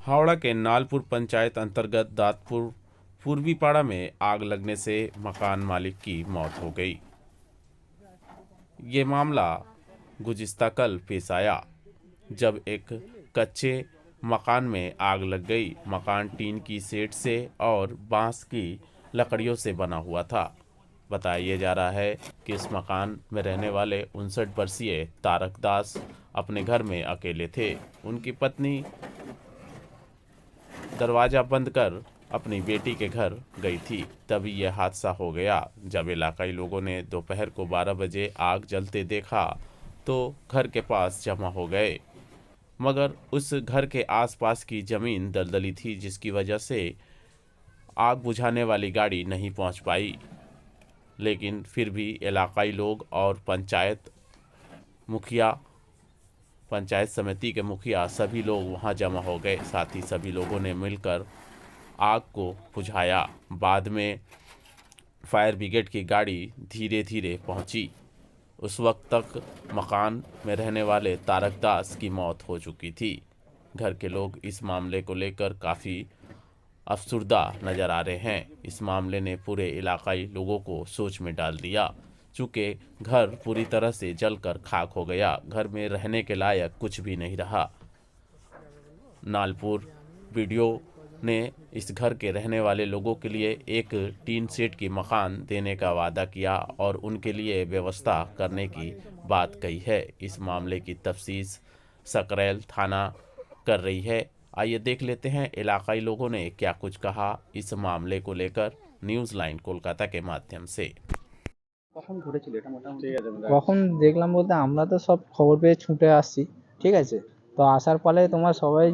हावड़ा के नालपुर पंचायत अंतर्गत दातपुर पूर्वी पाड़ा में आग लगने से मकान मालिक की मौत हो गई। ये मामला गुज़िस्ता कल पेश आया जब एक कच्चे मकान में आग लग गई। मकान टीन की शेड से और बांस की लकड़ियों से बना हुआ था। बताया जा रहा है कि इस मकान में रहने वाले 59 वर्षीय तारक दास अपने घर में अकेले थे। उनकी पत्नी दरवाज़ा बंद कर अपनी बेटी के घर गई थी, तभी यह हादसा हो गया। जब इलाकाई लोगों ने दोपहर को 12 बजे आग जलते देखा तो घर के पास जमा हो गए, मगर उस घर के आसपास की ज़मीन दलदली थी, जिसकी वजह से आग बुझाने वाली गाड़ी नहीं पहुंच पाई। लेकिन फिर भी इलाकाई लोग और पंचायत समिति के मुखिया सभी लोग वहां जमा हो गए। साथ ही सभी लोगों ने मिलकर आग को बुझाया। बाद में फायर ब्रिगेड की गाड़ी धीरे धीरे पहुंची। उस वक्त तक मकान में रहने वाले तारक दास की मौत हो चुकी थी। घर के लोग इस मामले को लेकर काफ़ी अफसरदा नज़र आ रहे हैं। इस मामले ने पूरे इलाकाई लोगों को सोच में डाल दिया। चूँकि घर पूरी तरह से जलकर खाक हो गया, घर में रहने के लायक कुछ भी नहीं रहा। नालपुर वीडियो ने इस घर के रहने वाले लोगों के लिए एक टीन शेड की मकान देने का वादा किया और उनके लिए व्यवस्था करने की बात कही है। इस मामले की तफ्तीश सकरैल थाना कर रही है। आइए देख लेते हैं इलाकाई लोगों ने क्या कुछ कहा इस मामले को लेकर न्यूज़ लाइन कोलकाता के माध्यम से। কখন ঘটেছিল এটা মোটামুটি? কখন দেখলাম বলতে আমরা তো সব খবর পেয়ে ছুটে আসছি, ঠিক আছে। তো আসার পরে তোমার সবাই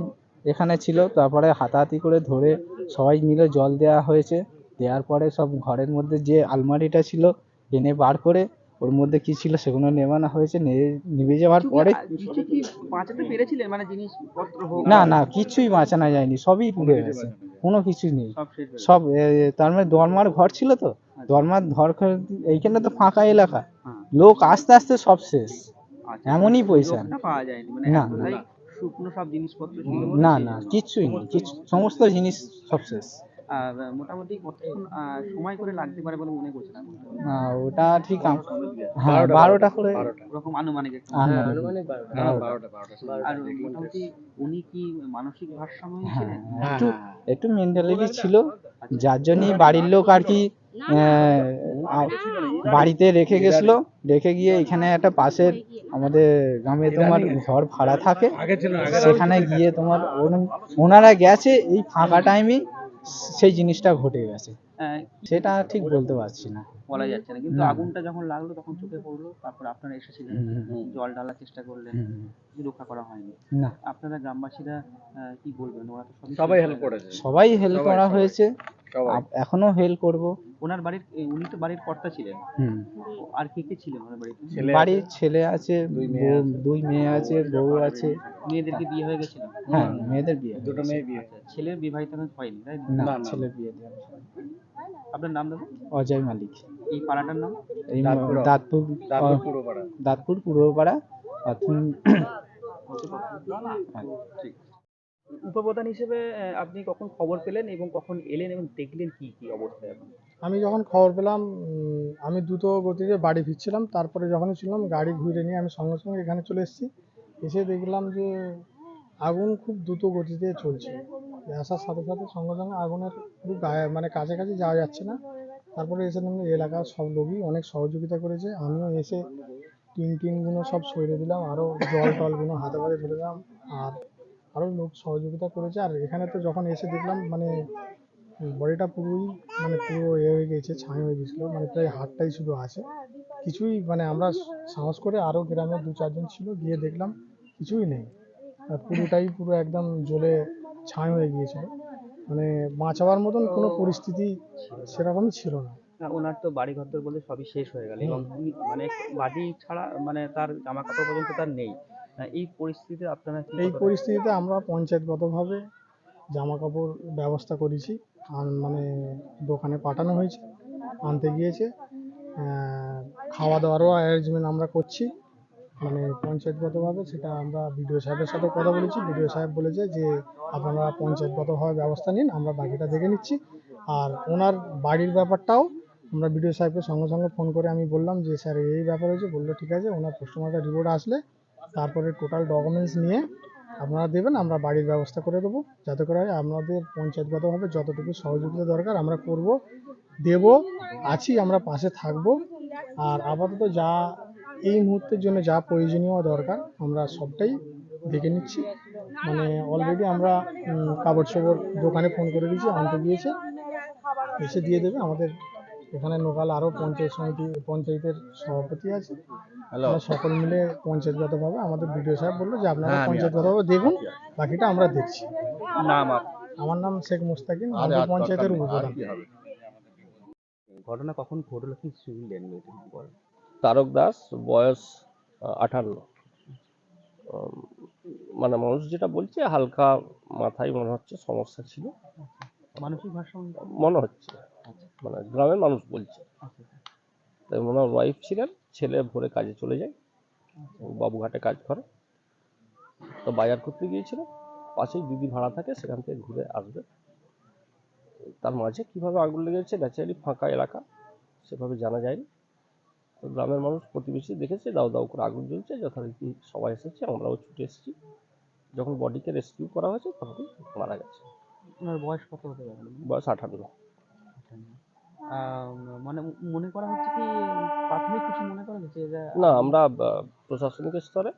এখানে ছিল, তারপরে হাতাহাতি করে ধরে সবাই মিলে জল দেওয়া হয়েছে। দেওয়ার পরে সব ঘরের মধ্যে যে আলমারিটা ছিল টেনে বার করে ওর মধ্যে কি ছিল সেগুলো নেভানো হয়েছে। নিভে যাওয়ার পরে কিছু কি বাঁচাতে পেরেছিলেন, মানে জিনিসপত্র হোক? না না কিছুই বাঁচানো যায়নি, সবই পুড়ে গেছে, কোনো কিছুই নেই। সব শেষ হয়ে সব তার মানে দরমার ঘর ছিল তো, দরমার ঘর এইখানে তো ফাঁকা এলাকা, হ্যাঁ। লোক আস্তে আস্তে সব শেষ। আচ্ছা, এমনই পয়সা লোকটা পাওয়া যায়নি, মানে না এতটাই শুকনো সব জিনিসপত্র ছিল বলে না শেষ না হয়ে কিচ্ছুই নেই, কিছু সমস্ত জিনিস সব শেষ। আর মোটামুটি কতক্ষণ সময় করে লাগতে পারে বলে মনে করছেন আপনি? ওটা ঠিক হ্যাঁ 12টা করে ওরকম আনুমানিক একটু আনুমানিক। আর মোটামুটি উনি কি মানসিক ভারসাম্য হ্যাঁ ছিলেন? একটু একটু মেন্টালিটি ছিল, যার জন্যই বাড়ির লোক আর কি বাড়িতে রেখে গেছিল। রেখে গিয়ে এখানে একটা পাশের আমাদের গ্রামে তোমার ঘর ভাড়া থাকে, সেখানে গিয়ে তোমার ওনারা গেছে এই ফাঁকা টাইমে সেই জিনিসটা ঘটে গেছে। সেটা ঠিক বলতে পারছি না, বলা যাচ্ছে না, কিন্তু না। আগুনটা যখন লাগলো তখন চোখে পড়লো, তারপর আপনারা এসেছিলেন, জল ঢালার চেষ্টা করলেন, কিছু রক্ষা করা হয়নি। না আপনারা গ্রামবাসীরা কি বলবেন? ওরা তো সবাই হেল্প করেছে, সবাই হেল্প করা হয়েছে, এখনো হেল্প করব। ওনার বাড়ির উনি তো বাড়ির কর্তা ছিলেন, আর কে কে ছিলেন ওনার বাড়িতে? বাড়ির ছেলে আছে, দুই মেয়ে আছে, বউ আছে। মেয়েদেরকে বিয়ে হয়ে গেছিল? হ্যাঁ মেয়েদের বিয়ে, দুটো মেয়ে বিয়ে। ছেলের বিবাহিত হয়নি, তাই না না। ছেলের বিয়ে দেওয়া। আপনার নাম দাদা? অজয় মালিক। এই পাড়াটার নাম? এই দাঁতপুর দাঁতপুর পুরোপাড়া। দাঁতপুর পূর্বপাড়া। ঠিক। উপপ্রধান হিসেবে আপনি কখন খবর পেলেন এবং কখন এলেন এবং দেখলেন কি কি অবস্থায় এখন? আমি যখন খবর পেলাম আমি দ্রুত গতিতে বাড়ি ফিরছিলাম। তারপরে যখনই শুনলাম গাড়ি ঘুরে নিয়ে আমি সঙ্গে সঙ্গে এখানে চলে এসেছি। এসে দেখলাম যে আগুন খুব দ্রুত গতিতে চলছে। আসার সাথে সাথে সঙ্গে সঙ্গে আগুনের খুব মানে কাছাকাছি যাওয়া যাচ্ছে না। তারপরে এসে দেখলাম এলাকার সব লোকই অনেক সহযোগিতা করেছে। আমিও এসে টিনগুলো সব সরিয়ে দিলাম, আরও জল টলগুলো হাতে ধরে দিলাম, আর আরও লোক সহযোগিতা করেছে। আর এখানে তো যখন এসে দেখলাম মানে বডিটা পুরো হয়ে গেছে, ছাই হয়ে গেছিলো, মানে প্রায় হাড়টাই শুধু আছে, কিছুই মানে আমরা সাহস করে আরও গ্রামের 2-4 জন ছিল, গিয়ে দেখলাম কিছুই নেই, আর পুরো একদম জ্বলে ছাই হয়ে গিয়েছিল। মানে বাঁচাবার মতন কোনো পরিস্থিতি সেরকমই ছিল না। ওনার তো বাড়ি ঘর বলতে সবই শেষ হয়ে গেল এবং উনি মানে বাড়ি ছাড়া মানে তার জামা কাপড় পর্যন্ত তার নেই। এই পরিস্থিতিতে আপনারা এই পরিস্থিতিতে আমরা পঞ্চায়েতগতভাবে জামা কাপড় ব্যবস্থা করেছি, আর মানে দোকানে পাঠানো হয়েছে, আনতে গিয়েছে। খাওয়া দাওয়ারও অ্যারেঞ্জমেন্ট আমরা করছি। মানে পঞ্চায়েতগতভাবে সেটা আমরা বিডিও সাহেবের সাথে কথা বলেছি। বিডিও সাহেব বলেছে যে আপনারা পঞ্চায়েতগতভাবে ব্যবস্থা নিন, আমরা বাকিটা দেখে নিচ্ছি। আর ওনার বাড়ির ব্যাপারটাও আমরা বিডিও সাহেবকে সঙ্গে সঙ্গে ফোন করে আমি বললাম যে স্যার এই ব্যাপার হয়েছে। বললো ঠিক আছে, ওনার পোস্টমর্টম রিপোর্ট আসলে তারপরে টোটাল ডকুমেন্টস নিয়ে আপনারা দেবেন, আমরা বাড়ির ব্যবস্থা করে দেবো। যাতে করে আপনাদের পঞ্চায়েতগতভাবে যতটুকু সহযোগিতা দরকার আমরা করব, দেব, আছি, আমরা পাশে থাকব। আর আপাতত যা এই মুহূর্তের জন্য যা প্রয়োজনীয় দরকার আমরা সবটাই দেখে নিচ্ছি। মানে অলরেডি আমরা কাপড় চোপড় দোকানে ফোন করে দিয়েছি, আনতে দিয়েছে, এসে দিয়ে দেবে। আমাদের এখানে লোকাল আরও পঞ্চায়েতের সভাপতি আছে, আমরা সকল মিলে পঞ্চায়েতগতভাবে আমাদের বিডিও সাহেব বললো যে আপনারা পঞ্চায়েতগতভাবে দেখুন, বাকিটা আমরা দেখছি। নাম আমার নাম শেখ মুস্তাকিম, আমাদের পঞ্চায়েতের উপপ্রধান। ঘটনা কখন ঘটলো, কি শুনলেন এটা কি বলেন? তারক দাস, বয়স 58। মানে মানুষ যেটা বলছে হালকা মাথায় মনে হচ্ছে সমস্যা ছিল, মানসিক ভারসাম্য মনে হচ্ছে, মানে গ্রামের মানুষ বলছে। তাই মনে হয় ওয়াইফ ছিলেন, ছেলে ভোরে কাজে চলে যায়, বাবুঘাটে কাজ করে, তো বাজার করতে গিয়েছিল, পাশেই দিদি ভাড়া থাকে, সেখান থেকে ঘুরে আসবে, তার মাঝে কিভাবে আগুন লেগেছে, ন্যাচারালি ফাঁকা এলাকা, সেভাবে জানা যায়নি। তো গ্রামের মানুষ প্রতিবেশী দেখেছে দাউ দাউ করে আগুন জ্বলছে, যথারীতি সবাই এসেছে, আমরাও ছুটে এসেছি। যখন বডিকে রেস্কিউ করা হয়েছে তখন মারা গেছে। ওনার বয়স কত হতে পারে? বয়স 58। মানে মনে করা হচ্ছে কি, প্রাথমিক কিছু মনে করা হচ্ছে যে না, আমরা প্রশাসনিক স্তরে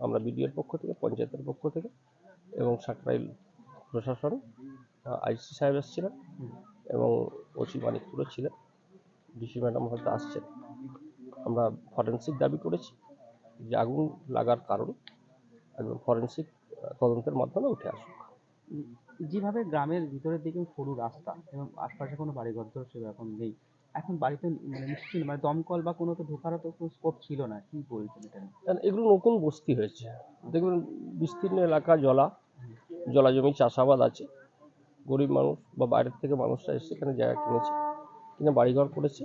আমরা বিডিওর পক্ষ থেকে, পঞ্চায়েতের পক্ষ থেকে এবং সাকরাইল প্রশাসন, আইসি সাহেব এসেছিলেন এবং ওসি মানিকপুরও ছিলেন, ডিসি ম্যাডাম হয়তো আসছেন। আমরা ফরেন্সিক দাবি করেছি যে আগুন লাগার কারণ একদম ফরেন্সিক তদন্তের মাধ্যমে উঠে আসুক। যেভাবে গ্রামের ভিতরের দিকে সরু রাস্তা এবং আশপাশে কোনো বাড়িঘর তো সেভাবে এখন নেই, এখন বাড়িতে মানে নিশ্চিত মানে দমকল বা কোনো তো ঢোকারও তো কোনো স্কোপ ছিল না, কি বলছেন এটা নিয়ে? কারণ এগুলো নতুন বস্তি হয়েছে, দেখবেন বিস্তীর্ণ এলাকা, জলা জমি, চাষাবাদ আছে, গরিব মানুষ বা বাইরের থেকে মানুষরা এসে এখানে জায়গা কিনেছে, কিনে বাড়িঘর করেছে,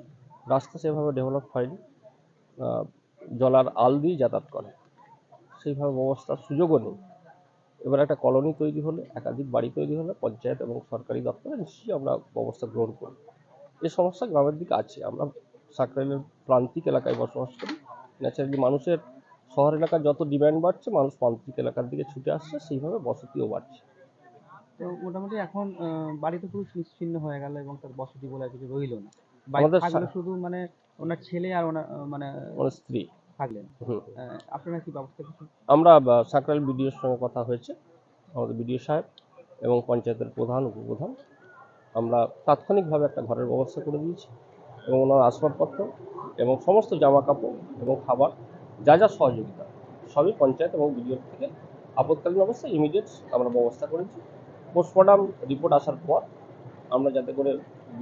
রাস্তা সেভাবে ডেভেলপ হয়নি, জলার আল দিয়ে যাতায়াত করে, সেইভাবে ব্যবস্থার সুযোগও নেই। এবার একটা কলোনি তৈরি হলে, একাধিক বাড়ি তৈরি হলে পঞ্চায়েত এবং সরকারি দপ্তরে নিশ্চয়ই আমরা ব্যবস্থা গ্রহণ করি। এই সমস্যা গ্রামের দিকে আছে, আমরা সাকরাইলের প্রান্তিক এলাকায় বসবাস করি, ন্যাচারালি মানুষের শহর এলাকার যত ডিমান্ড বাড়ছে, মানুষ প্রান্তিক এলাকার দিকে ছুটে আসছে, সেইভাবে বসতিও বাড়ছে। তো মোটামুটি এখন বাড়ি তো পুরো নিশ্চিহ্ন হয়ে গেল এবং তার বসতি বলে আর কিছু রইলো না। বাড়ি আমাদের থাকলো শুধু মানে ওনার ছেলে আর ওনার মানে স্ত্রী থাকলেন। আপনারা কি ব্যবস্থা কিছু? আমরা সাকরাইল বিডিওর সঙ্গে কথা হয়েছে, আমাদের বিডিও সাহেব এবং পঞ্চায়েতের প্রধান, উপপ্রধান, আমরা তাৎক্ষণিকভাবে একটা ঘরের ব্যবস্থা করে দিয়েছি এবং ওনার আসবাবপত্র এবং সমস্ত জামা কাপড় এবং খাবার যা যা সহযোগিতা সবই পঞ্চায়েত এবং বিডিওর থেকে আপৎকালীন অবস্থায় ইমিডিয়েট আমরা ব্যবস্থা করেছি। পোস্টমর্টম রিপোর্ট আসার পর আমরা যাতে করে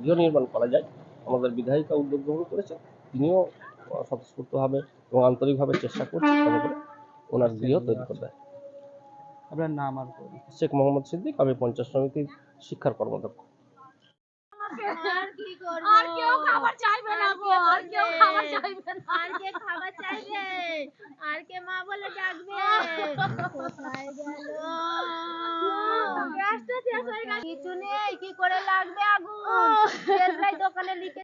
গৃহ নির্মাণ করা যায়, আমাদের বিধায়িকা উদ্যোগ গ্রহণ করেছে, তিনিও স্বতঃস্ফূর্তভাবে এবং আন্তরিকভাবে চেষ্টা করছেন যাতে করে ওনার গৃহ তৈরি করবে। আপনার নাম আর শেখ মোহাম্মদ সিদ্দিক, আমি পঞ্চায়েত সমিতির শিক্ষার কর্মদক্ষ। আর কি করব? আর কেউ খাবার চাইবে না গো, আর কেউ খাবার চাইবে না। আর কে খাবার চাইবে? আর কে মা বলে ডাকবে? কোথায় গেল? গ্যাসটা শেষ হয়ে গেছে। কিছু নেই, কি করে লাগবে আগুন? শেষ নাই, দোকানে লিখে